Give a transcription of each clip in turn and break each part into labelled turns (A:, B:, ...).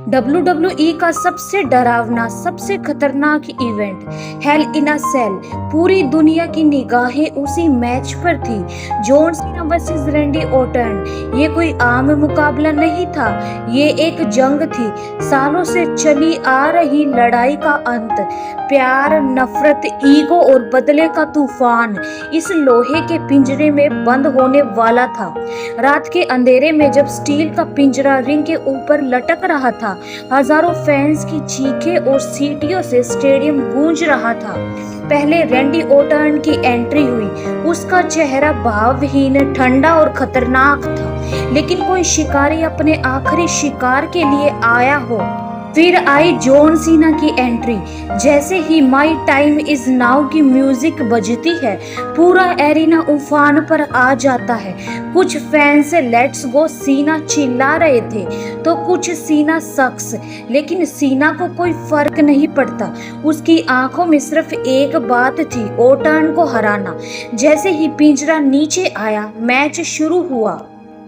A: WWE का सबसे डरावना, सबसे खतरनाक इवेंट हेल इन अ सेल। पूरी दुनिया की निगाहें उसी मैच पर थी, John Cena versus Randy Orton. ये कोई आम मुकाबला नहीं था, ये एक जंग थी, सालों से चली आ रही लड़ाई का अंत। प्यार, नफरत, ईगो और बदले का तूफान इस लोहे के पिंजरे में बंद होने वाला था। रात के अंधेरे में जब स्टील का पिंजरा रिंग के ऊपर लटक रहा था, हजारों फैंस की चीखें और सीटियों से स्टेडियम गूंज रहा था। पहले रैंडी ऑर्टन की एंट्री हुई। उसका चेहरा भावहीन, ठंडा और खतरनाक था, लेकिन कोई शिकारी अपने आखिरी शिकार के लिए आया हो। फिर आई जॉन सीना की एंट्री। जैसे ही माई टाइम इज नाउ की म्यूजिक बजती है, पूरा एरिना उफान पर आ जाता है। कुछ फैंस लेट्स गो सीना चिल्ला रहे थे, तो कुछ सीना सक्स। लेकिन सीना को कोई फर्क नहीं पड़ता, उसकी आंखों में सिर्फ एक बात थी, ऑर्टन को हराना। जैसे ही पिंजरा नीचे आया, मैच शुरू हुआ।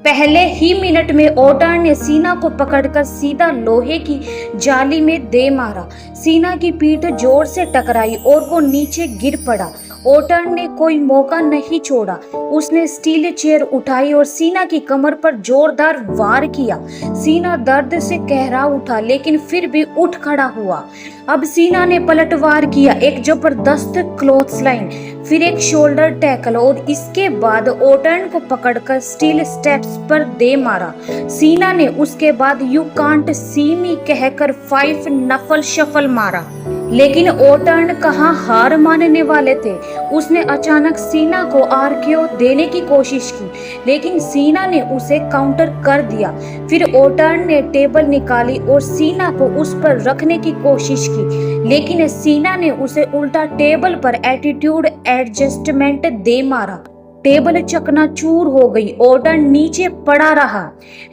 A: पहले ही मिनट में ऑर्टन ने सीना को पकड़कर सीधा लोहे की जाली में दे मारा। सीना की पीठ जोर से टकराई और वो नीचे गिर पड़ा। ऑर्टन ने कोई मौका नहीं छोड़ा, उसने स्टील चेयर उठाई और सीना की कमर पर जोरदार वार किया। सीना दर्द से कहरा उठा, लेकिन फिर भी उठ खड़ा हुआ। अब सीना ने पलटवार किया, एक जबरदस्त क्लॉथस्लाइन, फिर एक शोल्डर टैकल और इसके बाद ऑर्टन को पकड़कर स्टील स्टेप्स पर दे मारा। सीना ने उसके बाद यू कांट सी मी कहकर 5 नफल शफल मारा। लेकिन ऑर्टन कहाँ हार मानने वाले थे। उसने अचानक सीना को आरकेओ देने की कोशिश की, लेकिन सीना ने उसे काउंटर कर दिया। फिर ऑर्टन ने टेबल निकाली और सीना को उस पर रखने की कोशिश की, लेकिन सीना ने उसे उल्टा टेबल पर एटीट्यूड एडजस्टमेंट दे मारा। टेबल चकनाचूर हो गई, ऑर्टन नीचे पड़ा रहा।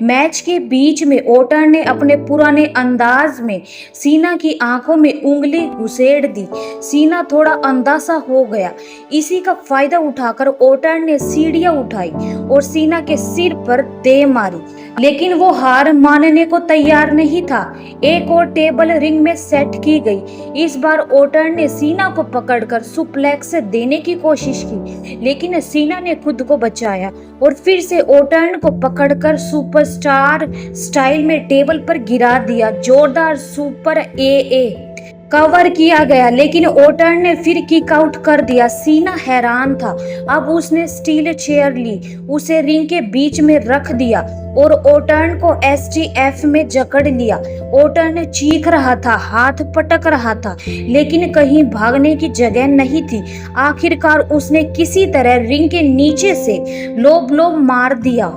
A: मैच के बीच में ऑर्टन ने अपने पुराने अंदाज में सीना की आंखों में उंगली घुसेड़ दी। सीना थोड़ा अंधा सा हो गया। इसी का फायदा उठाकर ऑर्टन ने सीढ़ियां उठाई और सीना के सिर पर दे मारी, लेकिन वो हार मानने को तैयार नहीं था। एक और टेबल रिंग में सेट की गई। इस बार ऑर्टन ने सीना को पकड़कर सुप्लेक्स देने की कोशिश की, लेकिन सीना ने खुद को बचाया और फिर से ऑर्टन को पकड़कर सुपरस्टार स्टाइल में टेबल पर गिरा दिया। जोरदार सुपर ए कवर किया गया, लेकिन ऑर्टन ने फिर किक आउट कर दिया। सीना हैरान था। अब उसने स्टील चेयर ली, उसे रिंग के बीच में रख दिया और ऑर्टन को एसटीएफ में जकड़ लिया। ऑर्टन चीख रहा था, हाथ पटक रहा था, लेकिन कहीं भागने की जगह नहीं थी। आखिरकार उसने किसी तरह रिंग के नीचे से लो ब्लो मार दिया।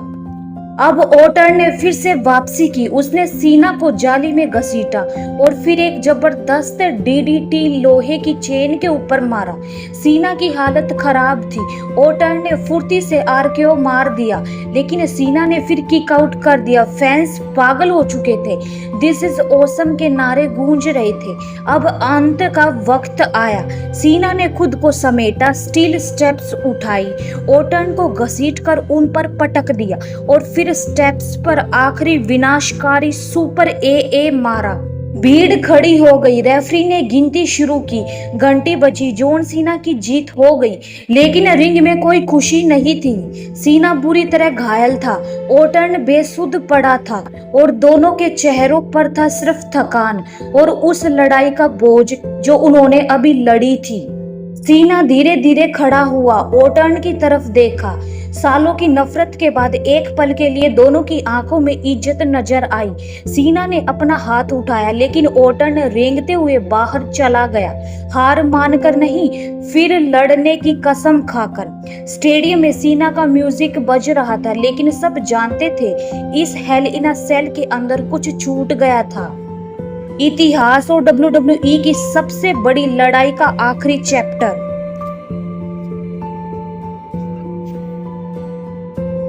A: अब ऑर्टन ने फिर से वापसी की। उसने सीना को जाली में घसीटा और फिर एक जबरदस्त डीडीटी लोहे की चेन के ऊपर मारा। सीना की हालत खराब थी। ऑर्टन ने फुर्ती से आरकेओ मार दिया, लेकिन सीना ने फिर किक आउट कर दिया। फैंस पागल हो चुके थे। दिस इज ऑसम के नारे गूंज रहे थे। अब अंत का वक्त आया। सीना ने खुद को समेटा, स्टील स्टेप्स उठाई, ऑर्टन को घसीटकर उन पर पटक दिया और फिर स्टेप्स पर आखिरी विनाशकारी सुपर ए मारा। भीड़ खड़ी हो गई। रेफरी ने गिनती शुरू की। घंटी बजी। जॉन सीना की जीत हो गई, लेकिन रिंग में कोई खुशी नहीं थी। सीना बुरी तरह घायल था, ऑर्टन बेसुध पड़ा था और दोनों के चेहरों पर था सिर्फ थकान और उस लड़ाई का बोझ जो उन्होंने अभी लड़ी थी। सीना धीरे धीरे खड़ा हुआ, ऑर्टन की तरफ देखा। सालों की नफरत के बाद एक पल के लिए दोनों की आंखों में इज्जत नजर आई। सीना ने अपना हाथ उठाया, लेकिन ऑर्टन रेंगते हुए बाहर चला गया। हार मानकर नहीं, फिर लड़ने की कसम खाकर। स्टेडियम में सीना का म्यूजिक बज रहा था, लेकिन सब जानते थे इस हेल इन अ सेल के अंदर कुछ छूट गया था। इतिहास और WWE की सबसे बड़ी लड़ाई का आखिरी चैप्टर।